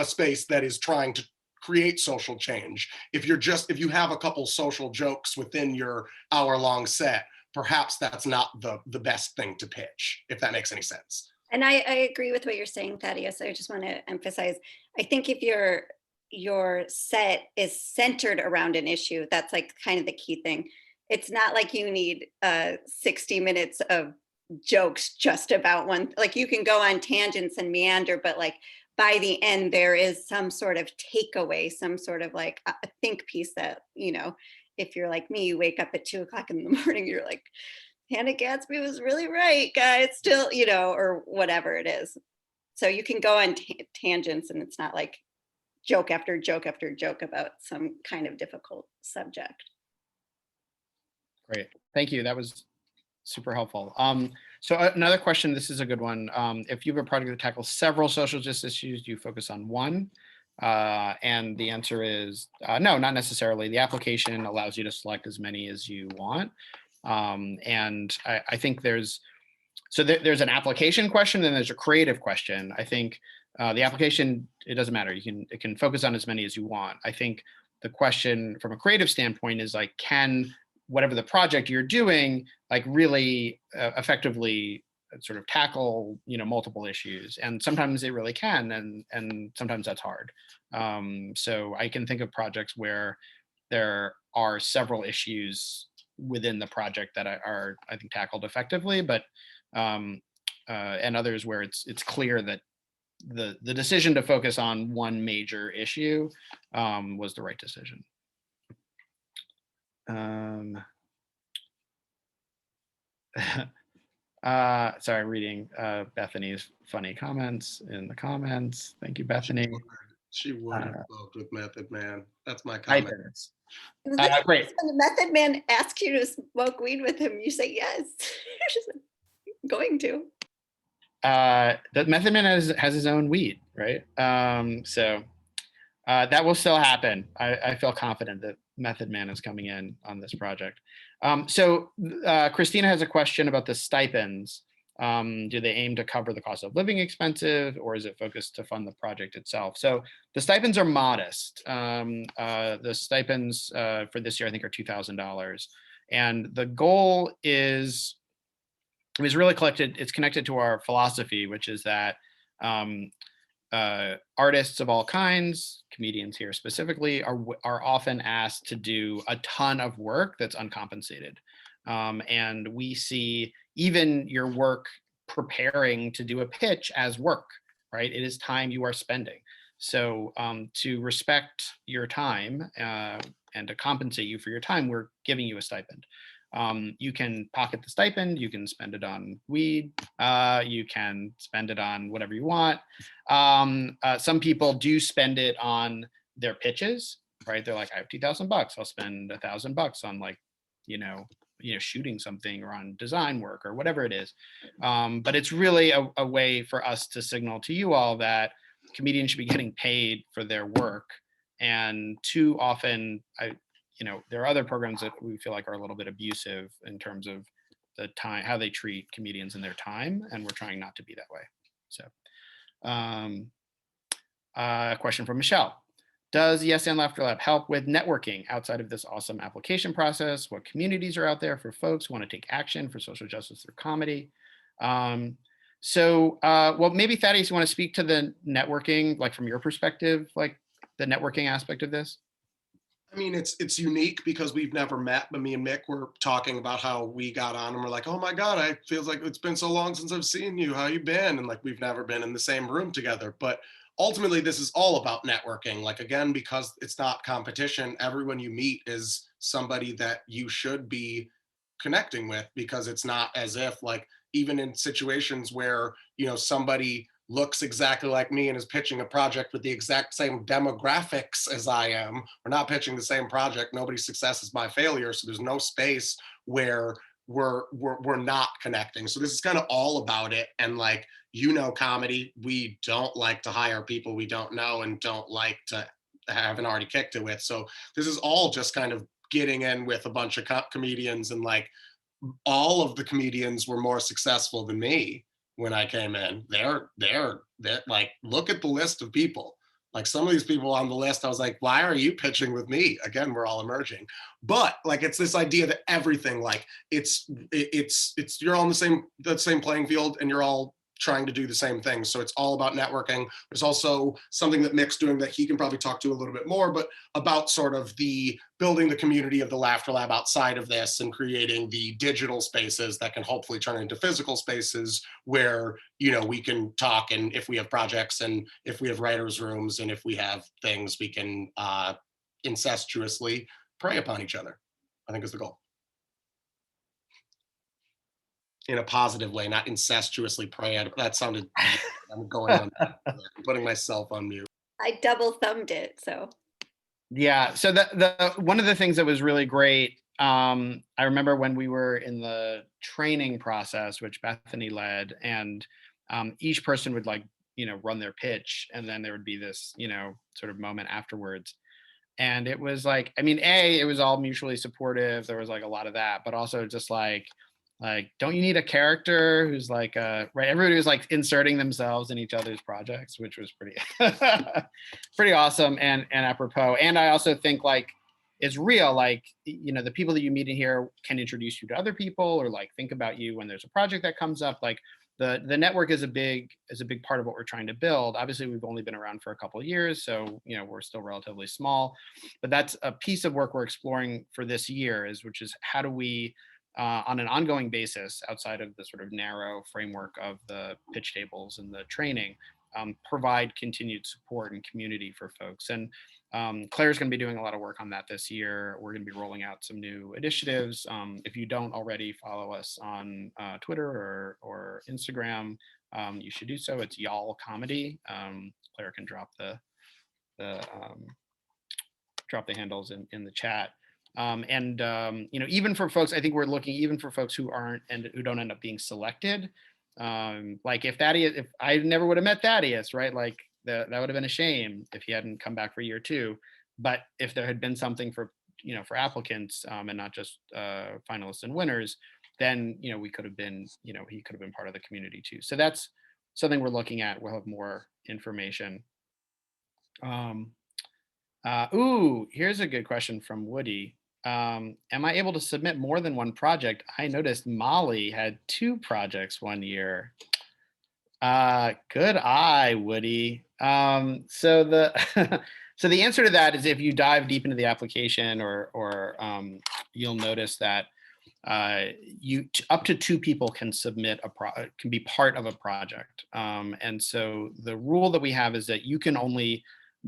space that is trying to create social change. If you have a couple social jokes within your hour-long set, perhaps that's not the best thing to pitch, if that makes any sense.
And I agree with what you're saying, Thaddeus. I just want to emphasize, I think if your set is centered around an issue, that's like kind of the key thing. It's not like you need 60 minutes of jokes just about one. Like, you can go on tangents and meander, but like by the end there is some sort of takeaway, some sort of like a think piece that, if you're like me, you wake up at 2:00 in the morning, you're like, Hannah Gadsby was really right, guys, still, or whatever it is. So you can go on tangents, and it's not like joke after joke after joke about some kind of difficult subject.
Great, thank you. That was super helpful. So another question, this is a good one. If you have a project that tackles several social justice issues, do you focus on one? And the answer is no, not necessarily. The application allows you to select as many as you want. And I think there's an application question, and there's a creative question. I think the application, it doesn't matter. It can focus on as many as you want. I think the question from a creative standpoint is like, can whatever the project you're doing, like really effectively sort of tackle, multiple issues. And sometimes it really can, and sometimes that's hard. So I can think of projects where there are several issues within the project that are, I think, tackled effectively, but and others where it's clear that the decision to focus on one major issue was the right decision. Sorry, I'm reading Bethany's funny comments in the comments. Thank you, Bethany.
She would have loved with Method Man. That's my comment.
Great.
When the Method Man asks you to smoke weed with him, you say yes. I'm going to.
The Method Man has his own weed, right? So that will still happen. I feel confident that Method Man is coming in on this project. So Christina has a question about the stipends. Do they aim to cover the cost of living expenses, or is it focused to fund the project itself? So the stipends are modest. The stipends for this year, I think, are $2,000. And the goal is, it was really it's connected to our philosophy, which is that artists of all kinds, comedians here specifically, are often asked to do a ton of work that's uncompensated. And we see even your work preparing to do a pitch as work, right? It is time you are spending. So to respect your time and to compensate you for your time, we're giving you a stipend. You can pocket the stipend, you can spend it on weed, you can spend it on whatever you want. Some people do spend it on their pitches, right? They're like, I have $2,000, I'll spend $1,000 on like, shooting something, or on design work, or whatever it is. But it's really a way for us to signal to you all that comedians should be getting paid for their work. And too often, there are other programs that we feel like are a little bit abusive in terms of time, how they treat comedians in their time, and we're trying not to be that way. So, a question from Michelle. Does Yes and Laughter Lab help with networking outside of this awesome application process? What communities are out there for folks who want to take action for social justice through comedy? Well, maybe Thaddeus, you want to speak to the networking, like from your perspective, like the networking aspect of this?
I mean, it's unique because we've never met, but me and Mick were talking about how we got on and we're like, oh my God, I feels like it's been so long since I've seen you. How you been? And like, we've never been in the same room together. But ultimately, this is all about networking. Like, again, because it's not competition, everyone you meet is somebody that you should be connecting with, because it's not as if, like, even in situations where, you know, somebody looks exactly like me and is pitching a project with the exact same demographics as I am, we're not pitching the same project. Nobody's success is my failure. So there's no space where we're not connecting. So this is kind of all about it. And like, you know, comedy, we don't like to hire people we don't know and don't like to haven't already kicked it with. So this is all just kind of getting in with a bunch of comedians, and like, all of the comedians were more successful than me when I came in. They're like, look at the list of people. Like, some of these people on the list, I was like, why are you pitching with me? Again, we're all emerging. But like, it's this idea that everything, like, it's you're all on the same playing field, and you're all trying to do the same thing. So it's all about networking. There's also something that Mick's doing that he can probably talk to a little bit more, but about sort of the building the community of the Laughter Lab outside of this, and creating the digital spaces that can hopefully turn into physical spaces where, you know, we can talk, and if we have projects, and if we have writers' rooms, and if we have things, we can incestuously prey upon each other, I think is the goal. In a positive way, not incestuously prey at. That sounded, I'm going on, I'm putting myself on mute.
I double thumbed it, so.
Yeah, so the one of the things that was really great, I remember when we were in the training process, which Bethany led, and each person would, like, you know, run their pitch, and then there would be this, you know, sort of moment afterwards. And it was like, I mean, it was all mutually supportive. There was like a lot of that, but also just like, don't you need a character who's like, right? Everybody was like inserting themselves in each other's projects, which was pretty, pretty awesome and apropos. And I also think, like, it's real, like, you know, the people that you meet in here can introduce you to other people, or like think about you when there's a project that comes up. Like, the network is a big part of what we're trying to build. Obviously, we've only been around for a couple of years, so, you know, we're still relatively small, but that's a piece of work we're exploring for this year, which is how do we, on an ongoing basis, outside of the sort of narrow framework of the pitch tables and the training, provide continued support and community for folks. And Claire's going to be doing a lot of work on that this year. We're going to be rolling out some new initiatives. If you don't already follow us on Twitter or Instagram, you should do so. It's Y'all Comedy. Claire can drop the handles in the chat. You know, even for folks, I think we're looking even for folks who aren't and who don't end up being selected. Like, if I never would have met Thaddeus, right? Like, that would have been a shame if he hadn't come back for year 2. But if there had been something for, you know, for applicants, and not just finalists and winners, then, you know, we could have been, you know, he could have been part of the community too. So that's something we're looking at. We'll have more information. Here's a good question from Woody. Am I able to submit more than one project? I noticed Molly had 2 projects one year. Good eye, Woody. So the so the answer to that is, if you dive deep into the application, or you'll notice that up to 2 people can submit can be part of a project. And so the rule that we have is that you can only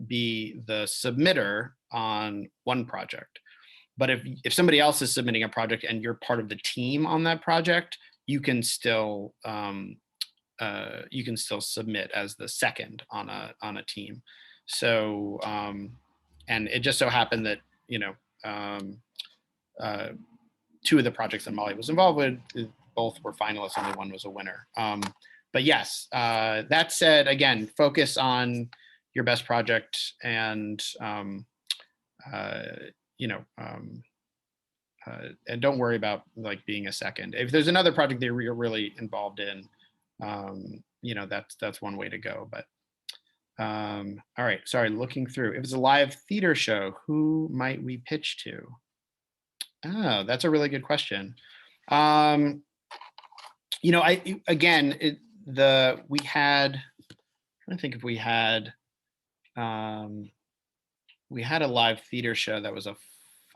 be the submitter on one project. But if somebody else is submitting a project and you're part of the team on that project, you can still submit as the second on a team. So and it just so happened that, you know, 2 of the projects that Molly was involved with, both were finalists, only one was a winner. But yes, that said, again, focus on your best project, and you know, and don't worry about like being a second. If there's another project that you're really involved in, you know, that's one way to go. But all right, sorry, looking through. If it's a live theater show, who might we pitch to? Oh, that's a really good question. You know, we had, I'm trying to think if we had a live theater show that was a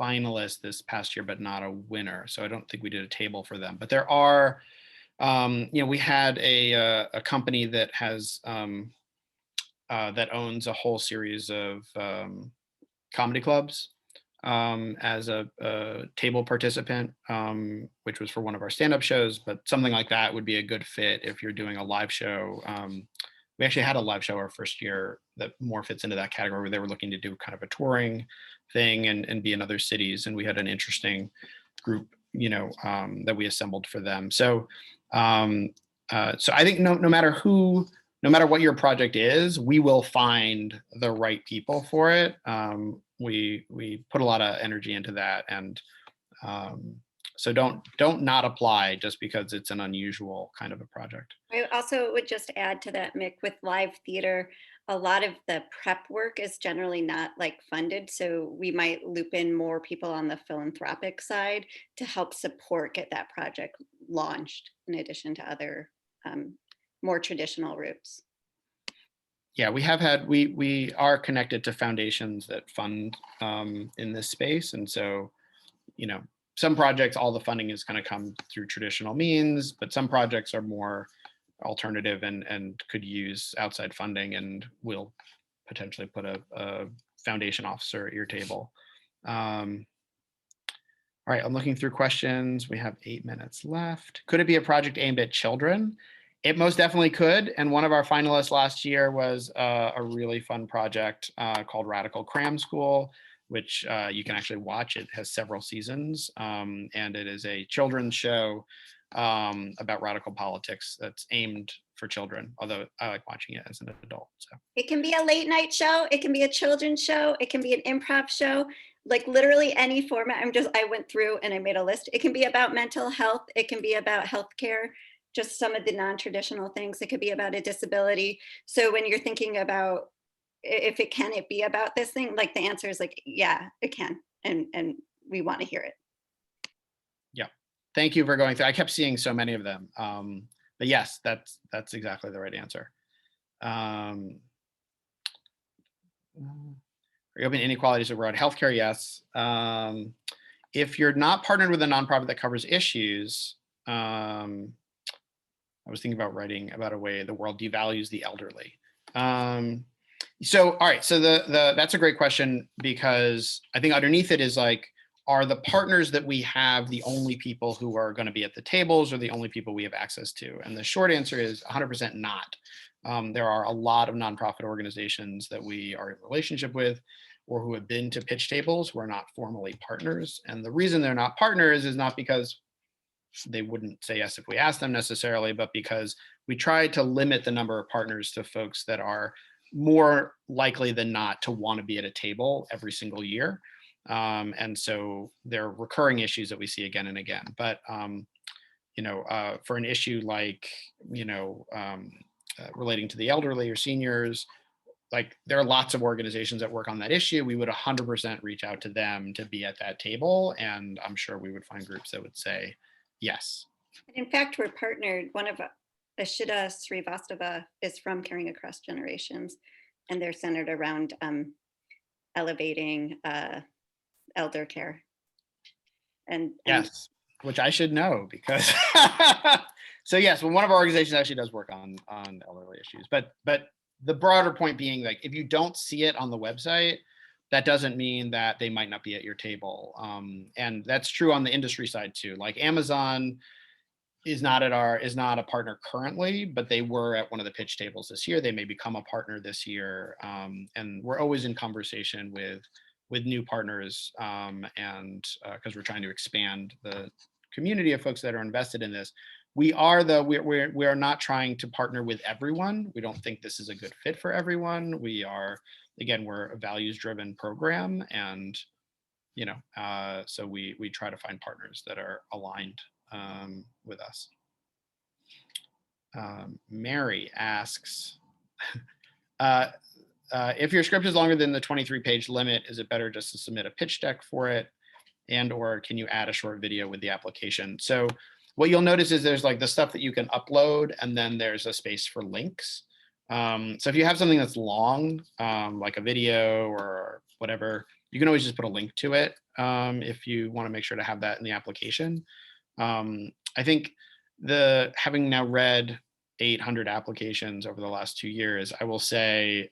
finalist this past year, but not a winner. So I don't think we did a table for them. But there are, you know, we had a company that has that owns a whole series of comedy clubs as a table participant, which was for one of our stand-up shows. But something like that would be a good fit if you're doing a live show. We actually had a live show our first year that more fits into that category, where they were looking to do kind of a touring thing and be in other cities. And we had an interesting group, you know, that we assembled for them. So, so I think no matter what your project is, we will find the right people for it. We put a lot of energy into that, and so don't not apply just because it's an unusual kind of a project.
I also would just add to that, Mick, with live theater, a lot of the prep work is generally not like funded. So we might loop in more people on the philanthropic side to help support get that project launched, in addition to other more traditional routes.
Yeah, we are connected to foundations that fund in this space. And so, you know, some projects, all the funding is going to come through traditional means, but some projects are more alternative and could use outside funding, and we'll potentially put a foundation officer at your table. All right, I'm looking through questions. We have 8 minutes left. Could it be a project aimed at children? It most definitely could. And one of our finalists last year was a really fun project called Radical Cram School, which you can actually watch. It has several seasons, and it is a children's show about radical politics that's aimed for children, although I like watching it as an adult. So
It can be a late night show. It can be a children's show. It can be an improv show, like literally any format. I went through and I made a list. It can be about mental health. It can be about healthcare, just some of the non-traditional things. It could be about a disability. So when you're thinking about if it be about this thing, like the answer is like, yeah, it can. And we want to hear it.
yeah, thank you for going through. I kept seeing so many of them. But yes, that's exactly the right answer. Reopen inequalities abroad. Healthcare, yes. If you're not partnered with a nonprofit that covers issues, I was thinking about writing about a way the world devalues the elderly. So, all right, so that's a great question, because I think underneath it is like, are the partners that we have the only people who are going to be at the tables, or the only people we have access to? And the short answer is 100% not. There are a lot of nonprofit organizations that we are in relationship with, or who have been to pitch tables who are not formally partners. And the reason they're not partners is not because they wouldn't say yes if we asked them necessarily, but because we try to limit the number of partners to folks that are more likely than not to want to be at a table every single year. And so there are recurring issues that we see again and again. But, you know, for an issue like, you know, relating to the elderly or seniors, like there are lots of organizations that work on that issue. We would 100% reach out to them to be at that table. And I'm sure we would find groups that would say yes.
In fact, we're partnered. One of Ashita Srivastava is from Caring Across Generations, and they're centered around elevating elder care. And
yes, which I should know, because so yes, well, one of our organizations actually does work on elderly issues, but the broader point being, like, if you don't see it on the website, that doesn't mean that they might not be at your table. And that's true on the industry side too. Like Amazon is not a partner currently, but they were at one of the pitch tables this year. They may become a partner this year. And we're always in conversation with new partners, and because we're trying to expand the community of folks that are invested in this. We are not trying to partner with everyone. We don't think this is a good fit for everyone. We're a values-driven program, and you know, so we try to find partners that are aligned with us. Mary asks, if your script is longer than the 23-page limit, is it better just to submit a pitch deck for it? And or can you add a short video with the application? So what you'll notice is there's like the stuff that you can upload, and then there's a space for links. So if you have something that's long, like a video or whatever, you can always just put a link to it if you want to make sure to have that in the application. I think having now read 800 applications over the last 2 years, I will say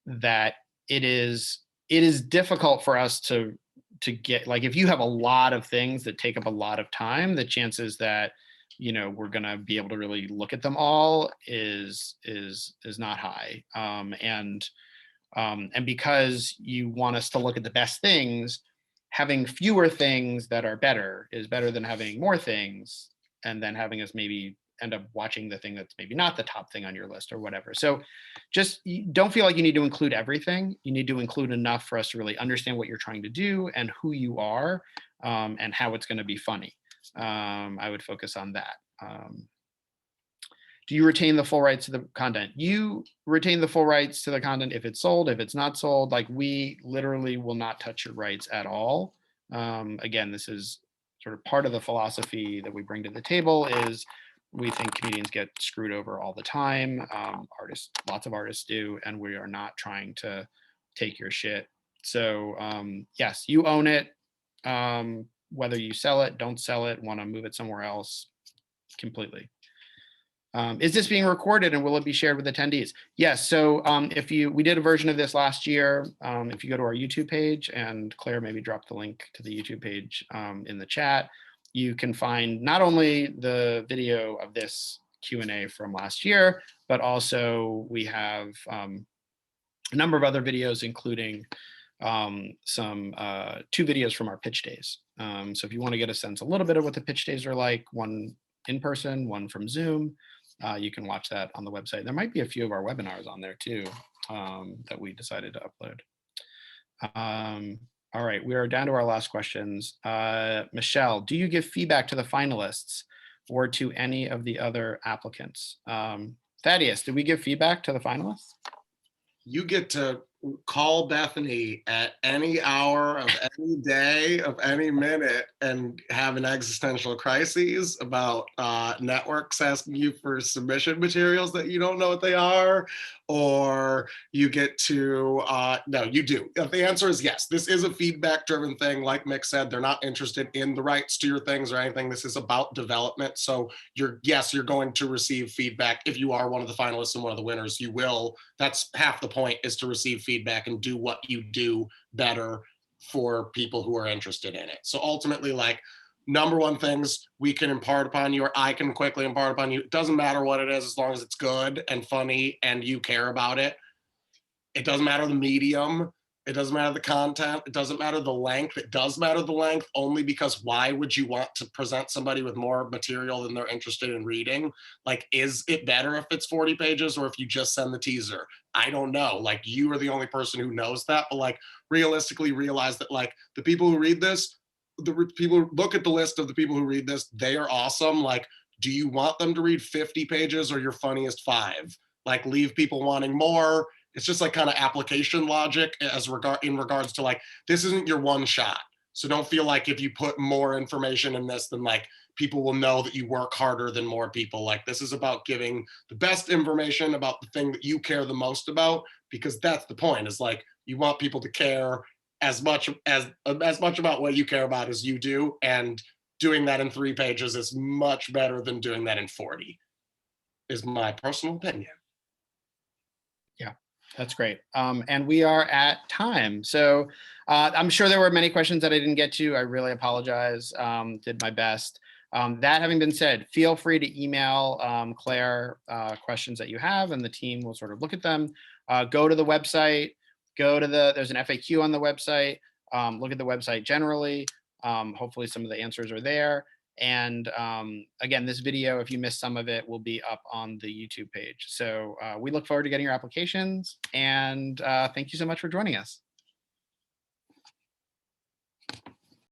that it is difficult for us to get, like, if you have a lot of things that take up a lot of time, the chances that, you know, we're going to be able to really look at them all is not high. And because you want us to look at the best things, having fewer things that are better is better than having more things and then having us maybe end up watching the thing that's maybe not the top thing on your list or whatever. So just don't feel like you need to include everything. You need to include enough for us to really understand what you're trying to do and who you are, and how it's going to be funny. I would focus on that. Do you retain the full rights to the content? You retain the full rights to the content if it's sold. If it's not sold, like, we literally will not touch your rights at all. Again, this is sort of part of the philosophy that we bring to the table is we think comedians get screwed over all the time. Lots of artists do, and we are not trying to take your shit. So yes, you own it. Whether you sell it, don't sell it, want to move it somewhere else, completely. Is this being recorded and will it be shared with attendees? Yes. So we did a version of this last year. If you go to our YouTube page, and Claire maybe drop the link to the YouTube page in the chat, you can find not only the video of this Q&A from last year, but also we have a number of other videos, including some 2 videos from our pitch days. So if you want to get a sense a little bit of what the pitch days are like, one in person, one from Zoom, you can watch that on the website. There might be a few of our webinars on there too that we decided to upload. All right, we are down to our last questions. Michelle, do you give feedback to the finalists or to any of the other applicants? Thaddeus, did we give feedback to the finalists?
You get to call Bethany at any hour of any day of any minute and have an existential crisis about networks asking you for submission materials that you don't know what they are, or you get to, no, you do. The answer is yes. This is a feedback driven thing. Like Mik said, they're not interested in the rights to your things or anything. This is about development. So you're going to receive feedback. If you are one of the finalists and one of the winners, you will. That's half the point, is to receive feedback and do what you do better for people who are interested in it. So ultimately, like, number one things we can impart upon you, or I can quickly impart upon you, it doesn't matter what it is, as long as it's good and funny and you care about it. It doesn't matter the medium. It doesn't matter the content. It doesn't matter the length. It does matter the length only because why would you want to present somebody with more material than they're interested in reading? Like, is it better if it's 40 pages or if you just send the teaser? I don't know. Like, you are the only person who knows that. But like, realistically realize that, like, the people who read this, the people who look at the list of the people who read this, they are awesome. Like, do you want them to read 50 pages or your funniest 5? Like, leave people wanting more. It's just like kind of application logic in regards to, like, this isn't your one shot. So don't feel like if you put more information in this, then like people will know that you work harder than more people. Like, this is about giving the best information about the thing that you care the most about, because that's the point, is like, you want people to care as much about what you care about as you do. And doing that in 3 pages is much better than doing that in 40, is my personal opinion.
Yeah, that's great. And we are at time. So I'm sure there were many questions that I didn't get to. I really apologize. Did my best. That having been said, feel free to email Claire questions that you have, and the team will sort of look at them. Go to the website, there's an FAQ on the website. Look at the website generally. Hopefully some of the answers are there. And again, this video, if you missed some of it, will be up on the YouTube page. So we look forward to getting your applications, and thank you so much for joining us.